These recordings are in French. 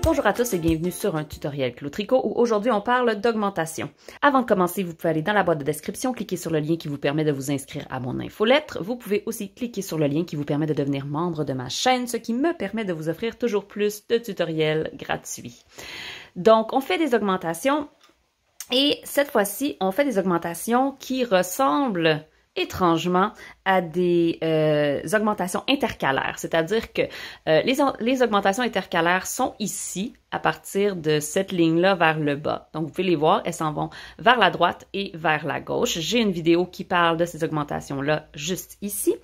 Bonjour à tous et bienvenue sur un tutoriel Clou Tricot où aujourd'hui on parle d'augmentation. Avant de commencer, vous pouvez aller dans la boîte de description, cliquer sur le lien qui vous permet de vous inscrire à mon infolettre. Vous pouvez aussi cliquer sur le lien qui vous permet de devenir membre de ma chaîne, ce qui me permet de vous offrir toujours plus de tutoriels gratuits. Donc, on fait des augmentations et cette fois-ci, on fait des augmentations qui ressemblent étrangement à des augmentations intercalaires, c'est-à-dire que les augmentations intercalaires sont ici à partir de cette ligne-là vers le bas. Donc, vous pouvez les voir, elles s'en vont vers la droite et vers la gauche. J'ai une vidéo qui parle de ces augmentations-là juste ici,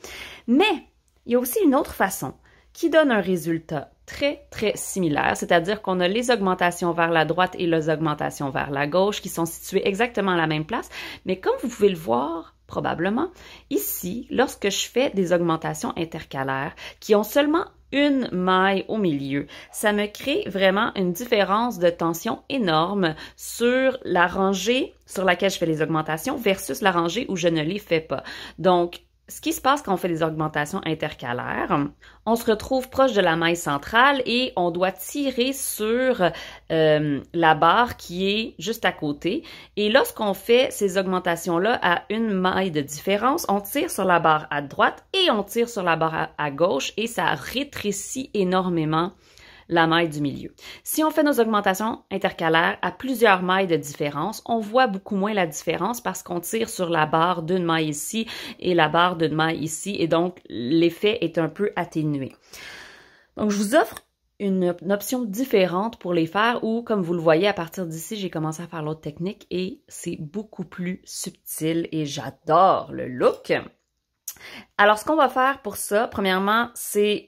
mais il y a aussi une autre façon qui donne un résultat très, très similaire, c'est-à-dire qu'on a les augmentations vers la droite et les augmentations vers la gauche qui sont situées exactement à la même place, mais comme vous pouvez le voir, probablement, ici, lorsque je fais des augmentations intercalaires qui ont seulement une maille au milieu, ça me crée vraiment une différence de tension énorme sur la rangée sur laquelle je fais les augmentations versus la rangée où je ne les fais pas. Donc, ce qui se passe quand on fait des augmentations intercalaires, on se retrouve proche de la maille centrale et on doit tirer sur la barre qui est juste à côté. Et lorsqu'on fait ces augmentations-là à une maille de différence, on tire sur la barre à droite et on tire sur la barre à gauche et ça rétrécit énormément la maille du milieu. Si on fait nos augmentations intercalaires à plusieurs mailles de différence, on voit beaucoup moins la différence parce qu'on tire sur la barre d'une maille ici et la barre d'une maille ici et donc l'effet est un peu atténué. Donc, je vous offre une option différente pour les faire où, comme vous le voyez, à partir d'ici, j'ai commencé à faire l'autre technique et c'est beaucoup plus subtil et j'adore le look. Alors, ce qu'on va faire pour ça, premièrement, c'est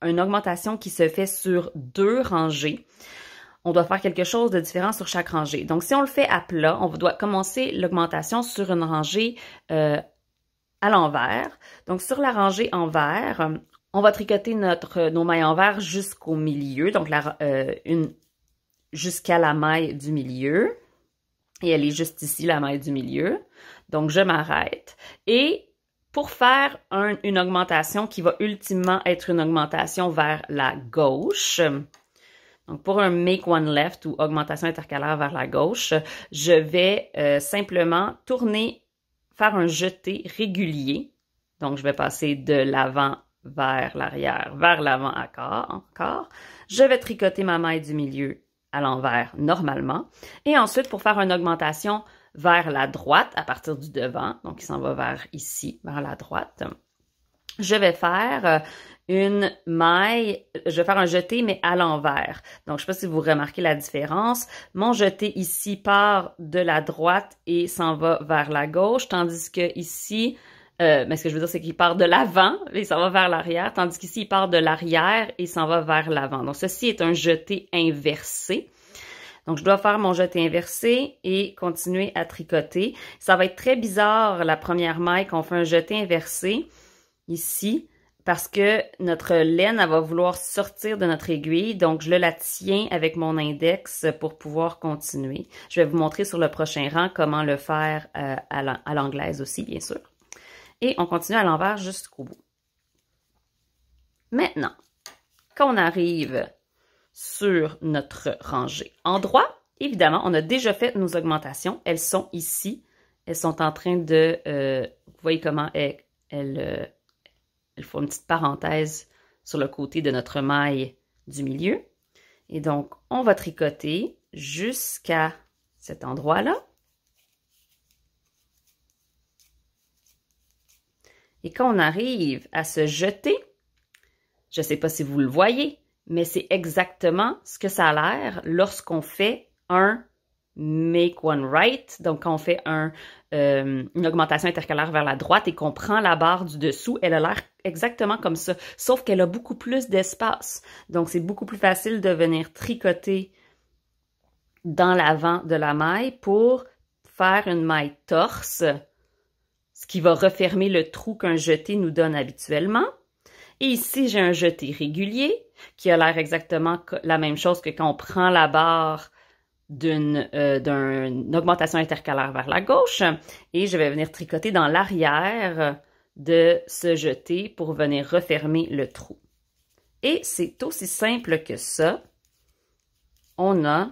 une augmentation qui se fait sur 2 rangées. On doit faire quelque chose de différent sur chaque rangée. Donc, si on le fait à plat, on doit commencer l'augmentation sur une rangée à l'envers. Donc, sur la rangée envers, on va tricoter nos mailles envers jusqu'au milieu, donc jusqu'à la maille du milieu. Et elle est juste ici, la maille du milieu. Donc, je m'arrête. Et pour faire une augmentation qui va ultimement être une augmentation vers la gauche, donc pour un make one left ou augmentation intercalaire vers la gauche, je vais simplement tourner, faire un jeté régulier. Donc, je vais passer de l'avant vers l'arrière, vers l'avant encore. Je vais tricoter ma maille du milieu à l'envers normalement. Et ensuite, pour faire une augmentation vers la droite à partir du devant, donc il s'en va vers ici, vers la droite. Je vais faire une maille, je vais faire un jeté mais à l'envers. Donc je ne sais pas si vous remarquez la différence. Mon jeté ici part de la droite et s'en va vers la gauche, tandis que ici, mais ce que je veux dire c'est qu'il part de l'avant et s'en va vers l'arrière, tandis qu'ici il part de l'arrière et s'en va vers l'avant. Donc ceci est un jeté inversé. Donc, je dois faire mon jeté inversé et continuer à tricoter. Ça va être très bizarre la première maille qu'on fait un jeté inversé ici parce que notre laine, elle va vouloir sortir de notre aiguille. Donc, je la tiens avec mon index pour pouvoir continuer. Je vais vous montrer sur le prochain rang comment le faire à l'anglaise aussi, bien sûr. Et on continue à l'envers jusqu'au bout. Maintenant, quand on arrive sur notre rangée en droit, évidemment, on a déjà fait nos augmentations. Elles sont ici. Elles sont en train de... vous voyez comment elles font une petite parenthèse sur le côté de notre maille du milieu. Et donc, on va tricoter jusqu'à cet endroit-là. Et quand on arrive à se jeter, je ne sais pas si vous le voyez, mais c'est exactement ce que ça a l'air lorsqu'on fait un make one right. Donc, quand on fait une augmentation intercalaire vers la droite et qu'on prend la barre du dessous, elle a l'air exactement comme ça, sauf qu'elle a beaucoup plus d'espace. Donc, c'est beaucoup plus facile de venir tricoter dans l'avant de la maille pour faire une maille torse, ce qui va refermer le trou qu'un jeté nous donne habituellement. Et ici, j'ai un jeté régulier qui a l'air exactement la même chose que quand on prend la barre d'une augmentation intercalaire vers la gauche. Et je vais venir tricoter dans l'arrière de ce jeté pour venir refermer le trou. Et c'est aussi simple que ça. on a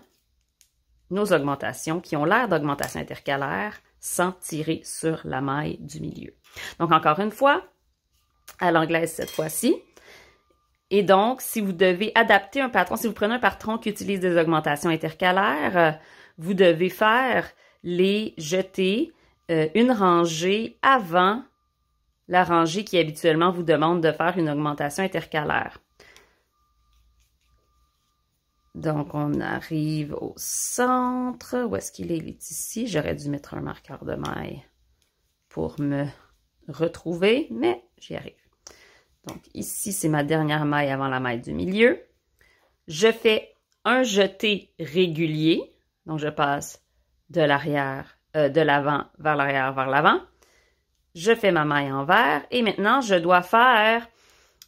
nos augmentations qui ont l'air d'augmentation intercalaire sans tirer sur la maille du milieu. Donc, encore une fois, à l'anglaise cette fois-ci. Et donc, si vous devez adapter un patron, si vous prenez un patron qui utilise des augmentations intercalaires, vous devez faire les jetés une rangée avant la rangée qui habituellement vous demande de faire une augmentation intercalaire. Donc, on arrive au centre. Où est-ce qu'il est? Il est ici. J'aurais dû mettre un marqueur de maille pour me retrouver, mais j'y arrive. Donc, ici, c'est ma dernière maille avant la maille du milieu. Je fais un jeté régulier. Donc, je passe de l'arrière, de l'avant vers l'arrière, vers l'avant. Je fais ma maille envers. Et maintenant, je dois faire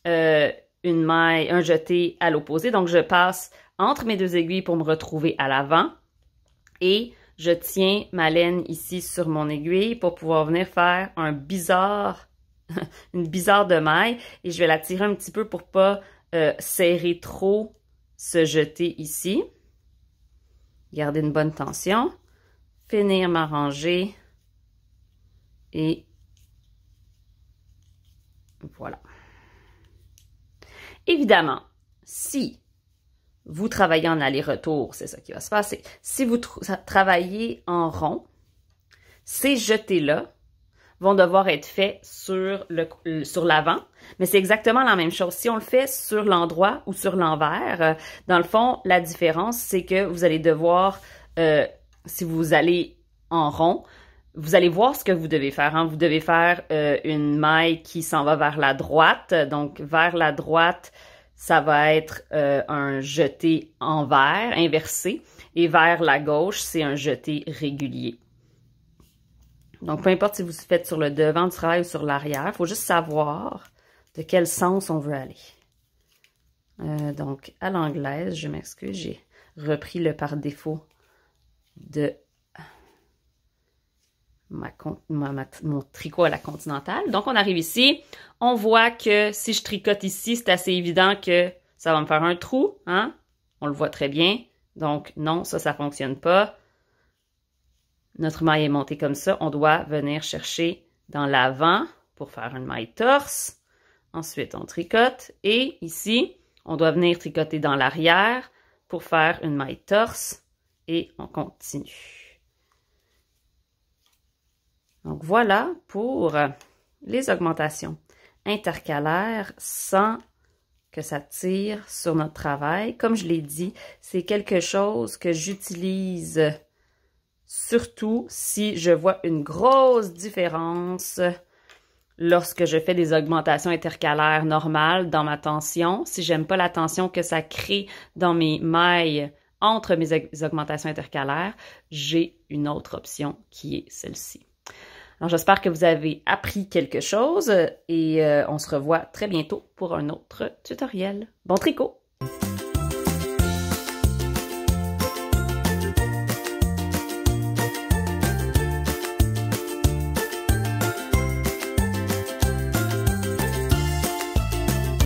une maille, un jeté à l'opposé. Donc, je passe entre mes deux aiguilles pour me retrouver à l'avant. Et je tiens ma laine ici sur mon aiguille pour pouvoir venir faire un bizarre, une bizarre de maille. Et je vais la tirer un petit peu pour pas serrer trop ce jeté ici. Garder une bonne tension. Finir ma rangée. Et voilà. Évidemment, si vous travaillez en aller-retour, c'est ça qui va se passer. Si vous travaillez en rond, ces jetés-là vont devoir être faits sur l'avant, mais c'est exactement la même chose. Si on le fait sur l'endroit ou sur l'envers, dans le fond, la différence, c'est que vous allez devoir, si vous allez en rond, vous allez voir ce que vous devez faire. Hein? Vous devez faire une maille qui s'en va vers la droite. Donc, vers la droite, ça va être un jeté envers, inversé. Et vers la gauche, c'est un jeté régulier. Donc, peu importe si vous faites sur le devant du travail ou sur l'arrière, il faut juste savoir de quel sens on veut aller. Donc, à l'anglaise, je m'excuse, j'ai repris le par défaut de mon tricot à la continentale. Donc, on arrive ici. On voit que si je tricote ici, c'est assez évident que ça va me faire un trou. Hein? On le voit très bien. Donc, non, ça ne fonctionne pas. Notre maille est montée comme ça. On doit venir chercher dans l'avant pour faire une maille torse. Ensuite, on tricote. Et ici, on doit venir tricoter dans l'arrière pour faire une maille torse. Et on continue. Donc, voilà pour les augmentations intercalaires sans que ça tire sur notre travail. Comme je l'ai dit, c'est quelque chose que j'utilise surtout si je vois une grosse différence lorsque je fais des augmentations intercalaires normales dans ma tension. Si j'aime pas la tension que ça crée dans mes mailles entre mes augmentations intercalaires, j'ai une autre option qui est celle-ci. Alors, j'espère que vous avez appris quelque chose et on se revoit très bientôt pour un autre tutoriel. Bon tricot!